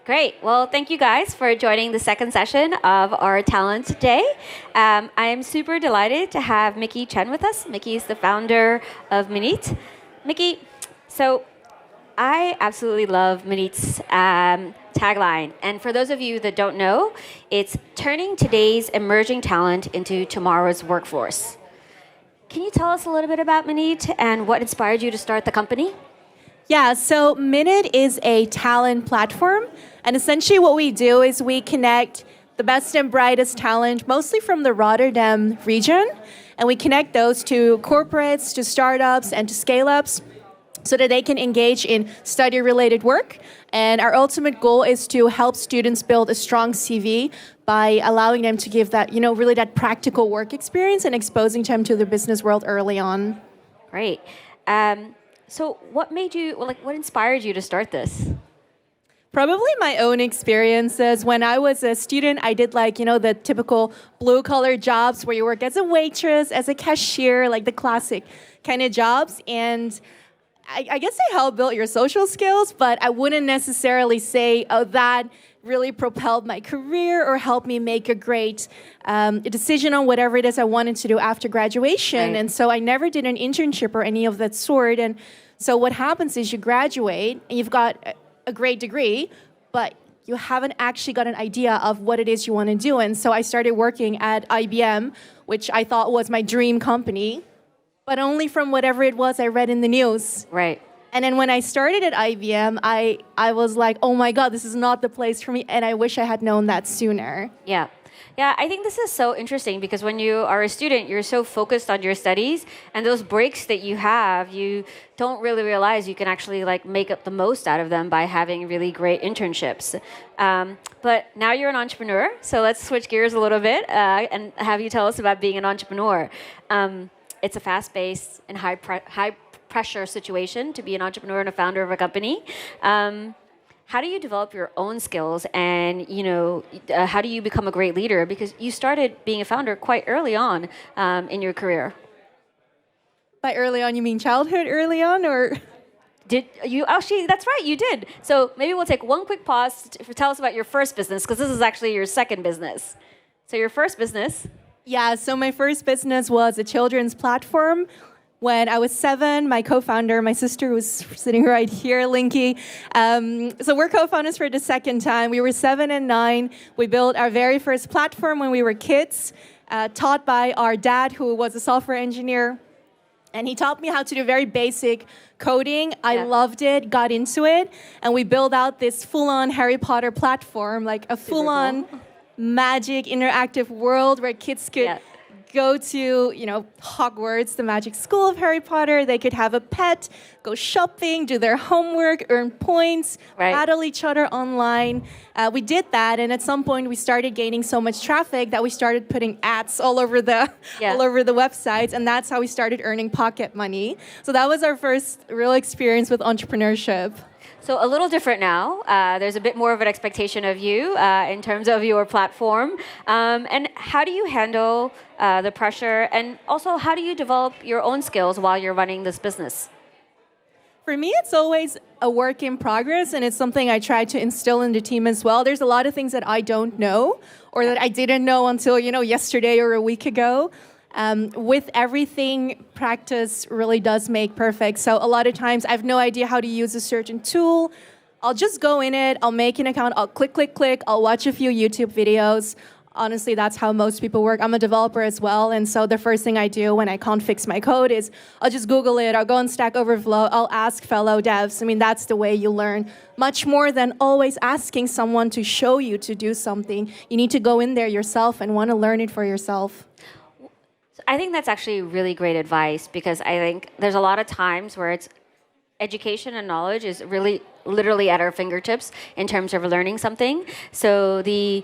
Great. Well, thank you guys for joining the second session of our Talent Day. I am super delighted to have Micky Chen with us. Micky is the founder of Minite. Micky, so I absolutely love Minite's tagline. And for those of you that don't know, it's turning today's emerging talent into tomorrow's workforce. Can you tell us a little bit about Minite and what inspired you to start the company? Yeah, so Minite is a talent platform. And essentially what we do is we connect the best and brightest talent, mostly from the Rotterdam region. And we connect those to corporates, to startups, and to scale-ups so that they can engage in study-related work. And our ultimate goal is to help students build a strong CV by allowing them to give that, really that practical work experience and exposing them to the business world early on. Great. So what inspired you to start this? Probably my own experiences. When I was a student, I did the typical blue-collar jobs where you work as a waitress, as a cashier, like the classic kind of jobs. And I guess they help build your social skills, but I wouldn't necessarily say, that really propelled my career or helped me make a great decision on whatever it is I wanted to do after graduation. Right. And so I never did an internship or any of that sort. And so what happens is you graduate and you've got a great degree, but you haven't actually got an idea of what it is you want to do. And so I started working at IBM, which I thought was my dream company, but only from whatever it was I read in the news. Right. And then when I started at IBM, I was like, oh my God, this is not the place for me. And I wish I had known that sooner. Yeah. Yeah, I think this is so interesting because when you are a student, you're so focused on your studies, and those breaks that you have, you don't really realize you can actually make up the most out of them by having really great internships. But now you're an entrepreneur, so let's switch gears a little bit and have you tell us about being an entrepreneur. It's a fast-paced and high-pressure situation to be an entrepreneur and a founder of a company. How do you develop your own skills and, how do you become a great leader? Because you started being a founder quite early on in your career. By early on, you mean childhood early on, or? Did you? Actually, that's right, you did. So maybe we'll take one quick pause to tell us about your first business, because this is actually your second business. So your first business. Yeah, so my first business was a children's platform. When I was 7, my co-founder, my sister was sitting right here, Linky. So we're co-founders for the second time. We were 7 and 9. We built our very first platform when we were kids, taught by our dad, who was a software engineer. And he taught me how to do very basic coding. I loved it, got into it. And we built out this full-on Harry Potter platform, like a full-on magic interactive world where kids could go to, Hogwarts, the magic school of Harry Potter. They could have a pet, go shopping, do their homework, earn points, battle each other online. We did that, and at some point we started gaining so much traffic that we started putting ads all over the websites, and that's how we started earning pocket money. So that was our first real experience with entrepreneurship. So a little different now. There's a bit more of an expectation of you in terms of your platform. And how do you handle the pressure? And also, how do you develop your own skills while you're running this business? For me, it's always a work in progress, and it's something I try to instill in the team as well. There's a lot of things that I don't know or that I didn't know until, yesterday or a week ago. With everything, practice really does make perfect. So a lot of times I have no idea how to use a certain tool. I'll just go in it, I'll make an account, I'll click, I'll watch a few YouTube videos. Honestly, that's how most people work. I'm a developer as well, and so the first thing I do when I can't fix my code is I'll just Google it, I'll go on Stack Overflow, I'll ask fellow devs. That's the way you learn. Much more than always asking someone to show you to do something. You need to go in there yourself and want to learn it for yourself. I think that's actually really great advice, because I think there's a lot of times where it's education and knowledge is really literally at our fingertips in terms of learning something. So the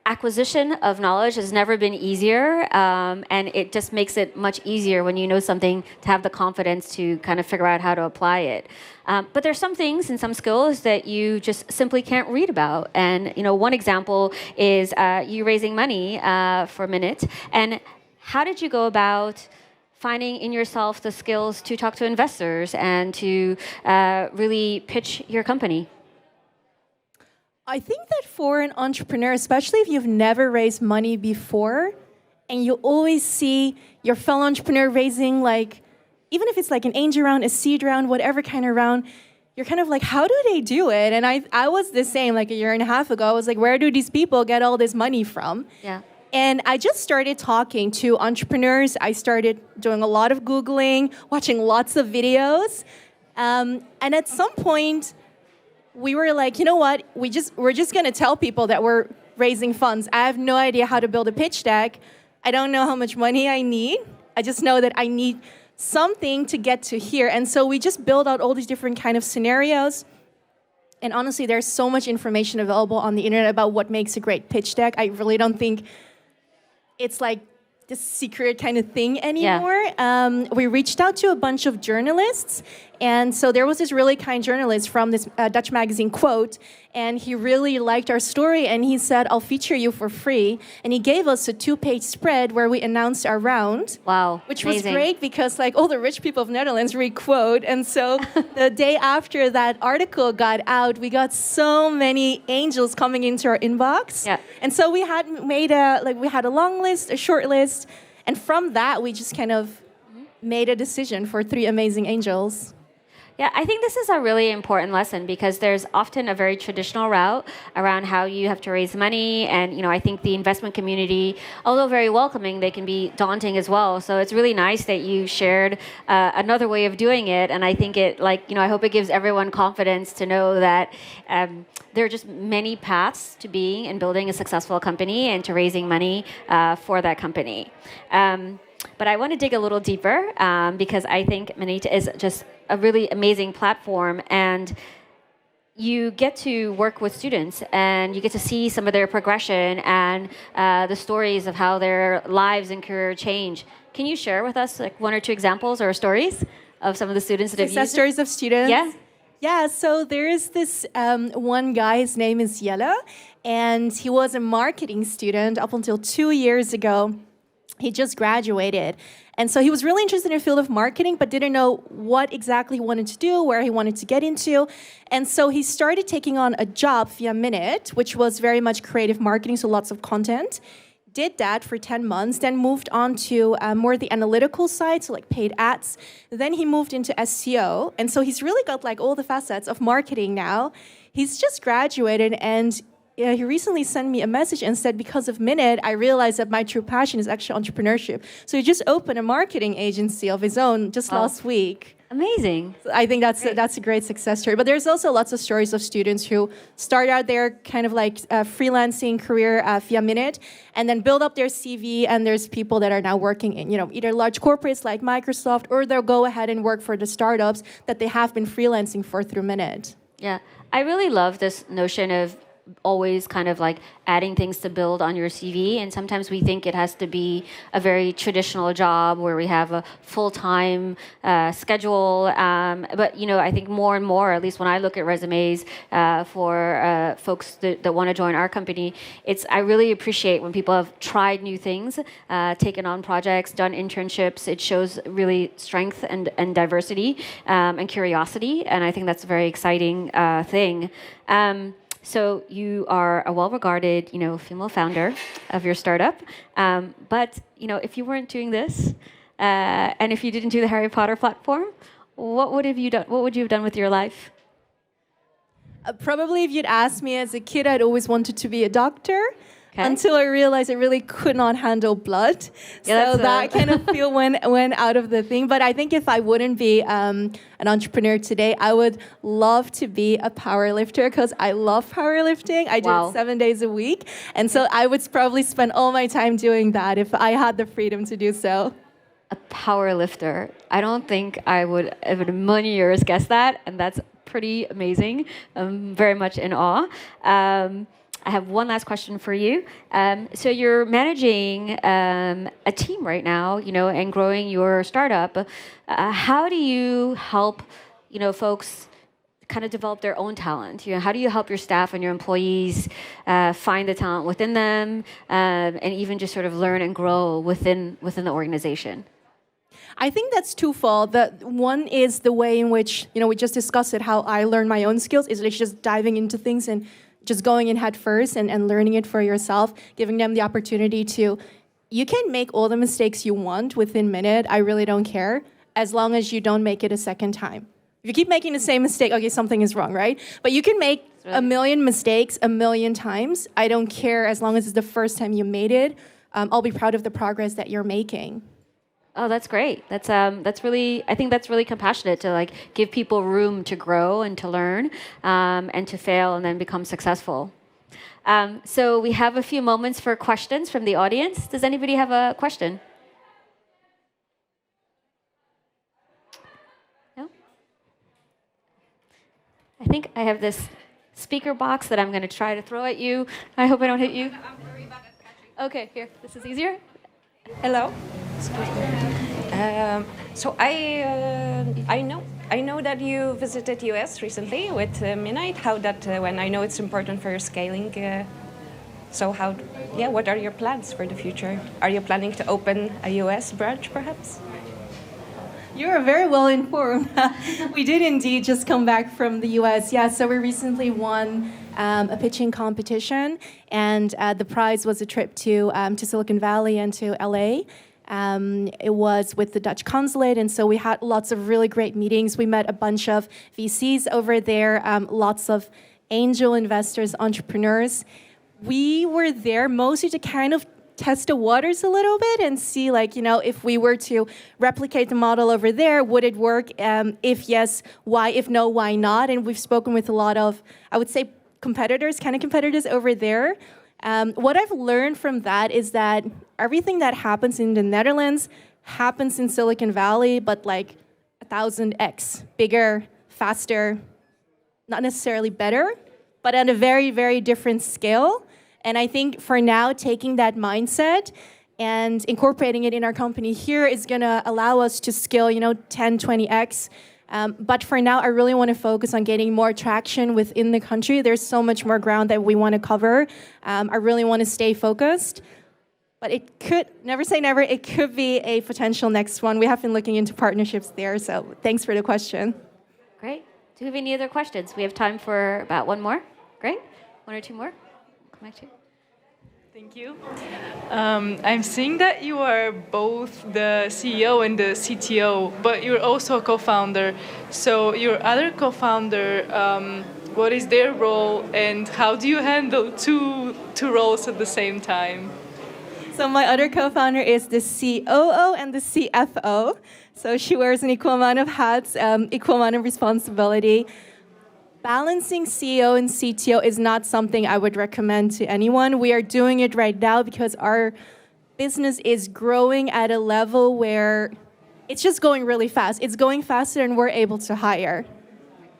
acquisition of knowledge has never been easier, and it just makes it much easier when you know something to have the confidence to kind of figure out how to apply it. But there's some things and some skills that you just simply can't read about. And one example is you raising money for Minite. And how did you go about finding in yourself the skills to talk to investors and to really pitch your company? I think that for an entrepreneur, especially if you've never raised money before, and you always see your fellow entrepreneur raising like, even if it's like an angel round, a seed round, whatever kind of round, you're kind of like, how do they do it? And I was the same like a year and a half ago. I was like, where do these people get all this money from? Yeah. And I just started talking to entrepreneurs. I started doing a lot of Googling, watching lots of videos. And at some point, we were like, you know what? We're just going to tell people that we're raising funds. I have no idea how to build a pitch deck. I don't know how much money I need. I just know that I need something to get to here. And so we just build out all these different kind of scenarios. And honestly, there's so much information available on the internet about what makes a great pitch deck. I really don't think it's like this secret kind of thing anymore. Yeah. We reached out to a bunch of journalists. And so there was this really kind journalist from this Dutch magazine, Quote, and he really liked our story. And he said, I'll feature you for free. And he gave us a 2-page spread where we announced our round. Wow. Which Amazing. was great because like all the rich people of Netherlands read Quote. And so the day after that article got out, we got so many angels coming into our inbox. Yeah. And so we had made we had a long list, a short list. And from that, we just kind of made a decision for 3 amazing angels. Yeah, I think this is a really important lesson because there's often a very traditional route around how you have to raise money. And, I think the investment community, although very welcoming, they can be daunting as well. So it's really nice that you shared another way of doing it. And I think I hope it gives everyone confidence to know that there are just many paths to being and building a successful company and to raising money for that company. But I want to dig a little deeper because I think Minite is just a really amazing platform, and you get to work with students and you get to see some of their progression and the stories of how their lives and career change. Can you share with us like 1 or 2 examples or stories of some of the students that have used it? Success stories of students? Yeah. Yeah, so there is this one guy, his name is Jelle, and he was a marketing student up until 2 years ago. He just graduated. And so he was really interested in the field of marketing, but didn't know what exactly he wanted to do, where he wanted to get into. And so he started taking on a job via Minute, which was very much creative marketing, so lots of content. Did that for 10 months, then moved on to more the analytical side, so like paid ads. Then he moved into SEO. And so he's really got like all the facets of marketing now. He's just graduated, and he recently sent me a message and said, because of Minute, I realized that my true passion is actually entrepreneurship. So he just opened a marketing agency of his own just last week. Amazing. So I think that's a great success story. But there's also lots of stories of students who start out their kind of like freelancing career via Minute and then build up their CV. And there's people that are now working in, either large corporates like Microsoft, or they'll go ahead and work for the startups that they have been freelancing for through Minute. Yeah, I really love this notion of always kind of like adding things to build on your CV. And sometimes we think it has to be a very traditional job where we have a full-time schedule. But, I think more and more, at least when I look at resumes for folks that want to join our company, I really appreciate when people have tried new things, taken on projects, done internships. It shows really strength and diversity and curiosity. And I think that's a very exciting thing. So you are a well-regarded, female founder of your startup. But, if you weren't doing this, and if you didn't do the Harry Potter platform, what would you have done with your life? Probably if you'd asked me as a kid, I'd always wanted to be a doctor. Okay. Until I realized I really could not handle blood. Yeah, so that kind of feel went out of the thing. But I think if I wouldn't be an entrepreneur today, I would love to be a power lifter because I love powerlifting. I do it 7 days a week. And so I would probably spend all my time doing that if I had the freedom to do so. A power lifter. I don't think I would in a million years guess that. And that's pretty amazing. I'm very much in awe. I have one last question for you. So you're managing a team right now, and growing your startup. How do you help, folks kind of develop their own talent? How do you help your staff and your employees find the talent within them, and even just sort of learn and grow within the organization? I think that's twofold. The one is the way in which, we just discussed it, how I learn my own skills is just diving into things and just going in head first and learning it for yourself, giving them the opportunity to, you can make all the mistakes you want within minute. I really don't care, as long as you don't make it a second time. If you keep making the same mistake, okay, something is wrong, right? But you can make a million mistakes a million times. I don't care, as long as it's the first time you made it. I'll be proud of the progress that you're making. Oh, that's great. That's really, I think that's really compassionate to like give people room to grow and to learn, and to fail and then become successful. So we have a few moments for questions from the audience. Does anybody have a question? No? I think I have this speaker box that I'm going to try to throw at you. I hope I don't hit you. Okay, here. This is easier. Hello. So I know that you visited US recently with Minite. How that when I know it's important for your scaling. So what are your plans for the future? Are you planning to open a US branch perhaps? You're very well informed. We did indeed just come back from the US. Yeah, so we recently won a pitching competition, and the prize was a trip to Silicon Valley and to LA. It was with the Dutch consulate, and so we had lots of really great meetings. We met a bunch of VCs over there, lots of angel investors, entrepreneurs. We were there mostly to kind of test the waters a little bit and see, like, if we were to replicate the model over there, would it work? If yes, why? If no, why not? And we've spoken with a lot of, I would say, competitors over there. What I've learned from that is that everything that happens in the Netherlands happens in Silicon Valley, but like 1,000x bigger, faster, not necessarily better, but at a very, very different scale. And I think for now, taking that mindset and incorporating it in our company here is going to allow us to scale, 10, 20x. But for now, I really want to focus on getting more traction within the country. There's so much more ground that we want to cover. I really want to stay focused. But it could, never say never, it could be a potential next one. We have been looking into partnerships there, so thanks for the question. Great. Do we have any other questions? We have time for about one more. Great. One or two more. Come back to you. Thank you. I'm seeing that you are both the CEO and the CTO, but you're also a co-founder. So your other co-founder, what is their role, and how do you handle two roles at the same time? So my other co-founder is the COO and the CFO. So she wears an equal amount of hats, equal amount of responsibility. Balancing CEO and CTO is not something I would recommend to anyone. We are doing it right now because our business is growing at a level where it's just going really fast. It's going faster and we're able to hire.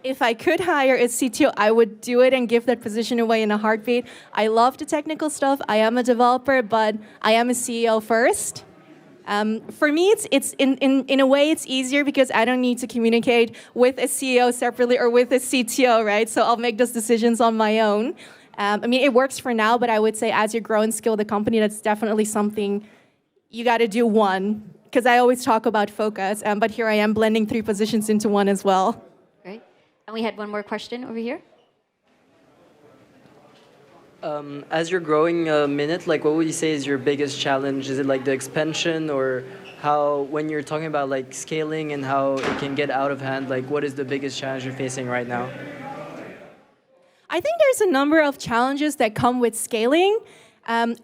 If I could hire a CTO, I would do it and give that position away in a heartbeat. I love the technical stuff. I am a developer, but I am a CEO first. For me, it's in a way it's easier because I don't need to communicate with a CEO separately or with a CTO, right? So I'll make those decisions on my own. It works for now, but I would say as you grow and scale the company, that's definitely something you got to do one. Because I always talk about focus, but here I am blending 3 positions into one as well. Great. And we had one more question over here. As you're growing Minute, like what would you say is your biggest challenge? Is it like the expansion, or how, when you're talking about like scaling and how it can get out of hand, like what is the biggest challenge you're facing right now? I think there's a number of challenges that come with scaling.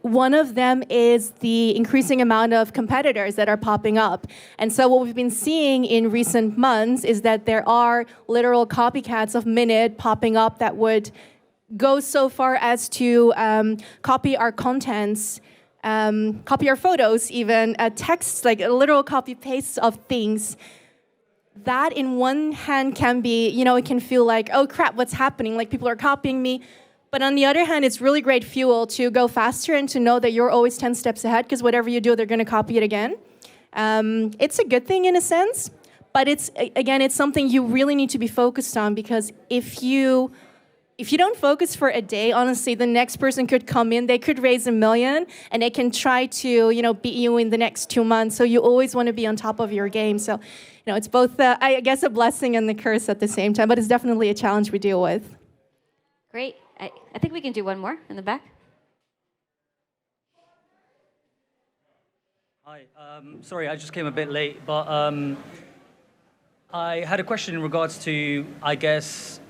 One of them is the increasing amount of competitors that are popping up. And so what we've been seeing in recent months is that there are literal copycats of Minute popping up that would go so far as to copy our contents, copy our photos even, texts, like a literal copy-paste of things. That in one hand can be, it can feel like, oh crap, what's happening? Like people are copying me. But on the other hand, it's really great fuel to go faster and to know that you're always 10 steps ahead, because whatever you do, they're going to copy it again. It's a good thing in a sense, but it's something you really need to be focused on, because if you don't focus for a day, honestly, the next person could come in, they could raise $1 million, and they can try to, beat you in the next 2 months. So you always want to be on top of your game. So, it's both, I guess, a blessing and the curse at the same time, but it's definitely a challenge we deal with. Great. I think we can do one more in the back. Hi, sorry, I just came a bit late, but I had a question in regards to, I guess,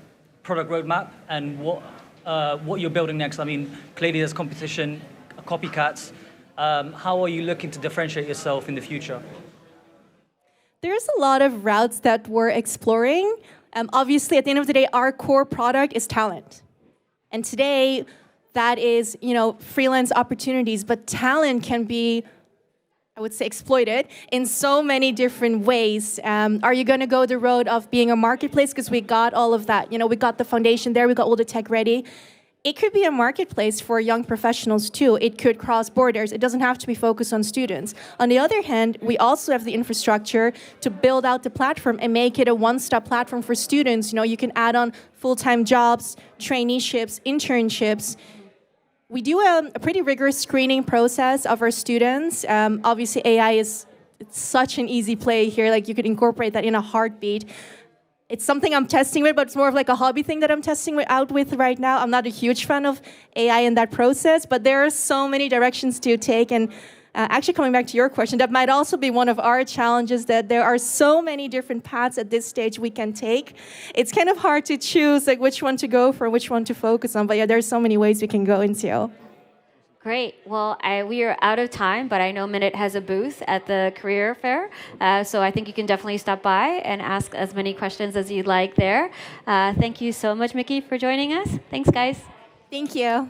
product roadmap and what you're building next. I mean, clearly there's competition, copycats. How are you looking to differentiate yourself in the future? There's a lot of routes that we're exploring. Obviously, at the end of the day, our core product is talent. And today, that is, freelance opportunities, but talent can be, I would say, exploited in so many different ways. Are you going to go the road of being a marketplace? Because we got all of that. We got the foundation there. We got all the tech ready. It could be a marketplace for young professionals too. It could cross borders. It doesn't have to be focused on students. On the other hand, we also have the infrastructure to build out the platform and make it a one-stop platform for students. You can add on full-time jobs, traineeships, internships. We do a pretty rigorous screening process of our students. Obviously, AI it's such an easy play here. Like, you could incorporate that in a heartbeat. It's something I'm testing with, but it's more of like a hobby thing that I'm testing out with right now. I'm not a huge fan of AI in that process, but there are so many directions to take. And actually, coming back to your question, that might also be one of our challenges, that there are so many different paths at this stage we can take. It's kind of hard to choose like which one to go for, which one to focus on. But yeah, there's so many ways we can go into. Great. Well, we are out of time, but I know Minute has a booth at the career fair. So I think you can definitely stop by and ask as many questions as you'd like there. Thank you so much, Micky, for joining us. Thanks, guys. Thank you.